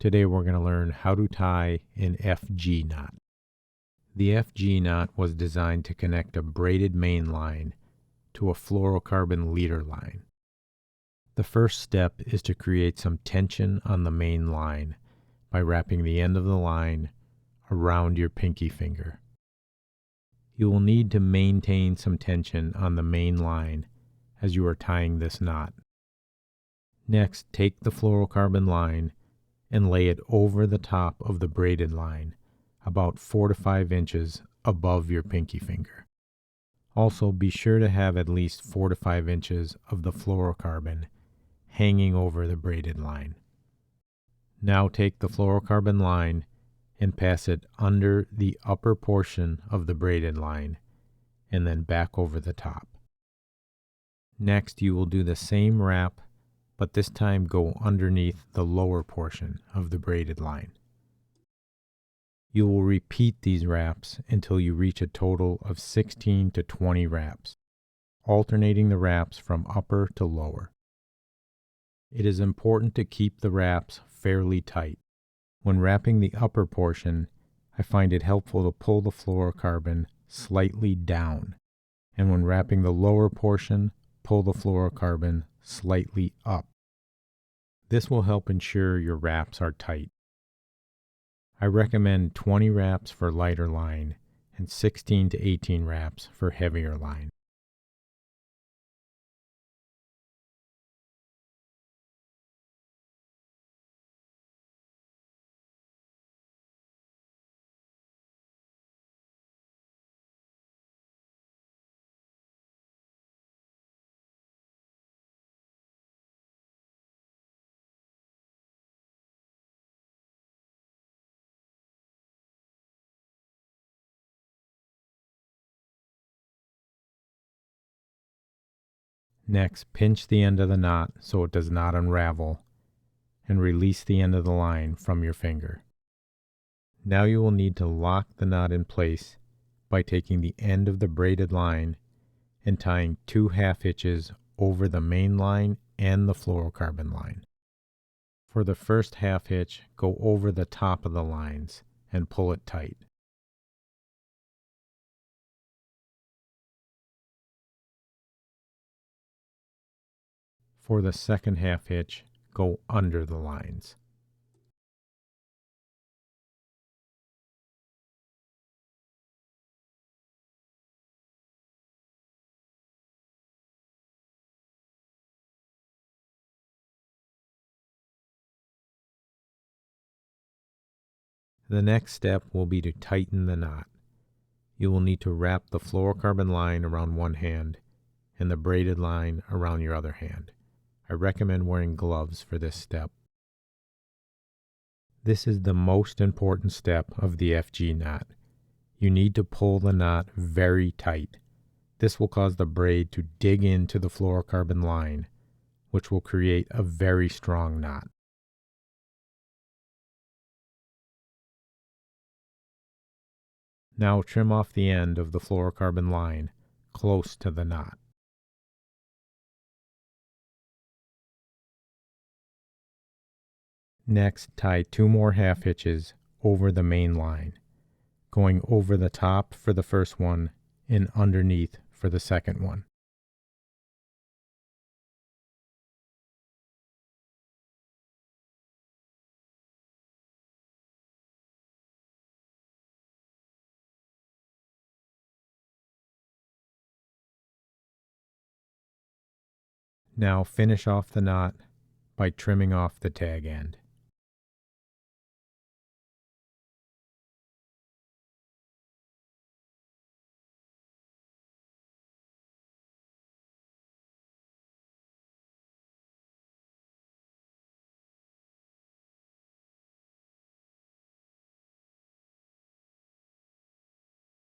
Today we're going to learn how to tie an FG knot. The FG knot was designed to connect a braided main line to a fluorocarbon leader line. The first step is to create some tension on the main line by wrapping the end of the line around your pinky finger. You will need to maintain some tension on the main line as you are tying this knot. Next, take the fluorocarbon line and lay it over the top of the braided line, about 4 to 5 inches above your pinky finger. Also, be sure to have at least 4 to 5 inches of the fluorocarbon hanging over the braided line. Now take the fluorocarbon line and pass it under the upper portion of the braided line and then back over the top. Next, you will do the same wrap, but this time go underneath the lower portion of the braided line. You will repeat these wraps until you reach a total of 16 to 20 wraps, alternating the wraps from upper to lower. It is important to keep the wraps fairly tight. When wrapping the upper portion, I find it helpful to pull the fluorocarbon slightly down, and when wrapping the lower portion, pull the fluorocarbon slightly up. This will help ensure your wraps are tight. I recommend 20 wraps for lighter line and 16 to 18 wraps for heavier line. Next, pinch the end of the knot so it does not unravel, and release the end of the line from your finger. Now you will need to lock the knot in place by taking the end of the braided line and tying 2 half hitches over the main line and the fluorocarbon line. For the first half hitch, go over the top of the lines and pull it tight. For the second half hitch, go under the lines. The next step will be to tighten the knot. You will need to wrap the fluorocarbon line around one hand and the braided line around your other hand. I recommend wearing gloves for this step. This is the most important step of the FG knot. You need to pull the knot very tight. This will cause the braid to dig into the fluorocarbon line, which will create a very strong knot. Now trim off the end of the fluorocarbon line close to the knot. Next, tie 2 more half hitches over the main line, going over the top for the first one and underneath for the second one. Now finish off the knot by trimming off the tag end.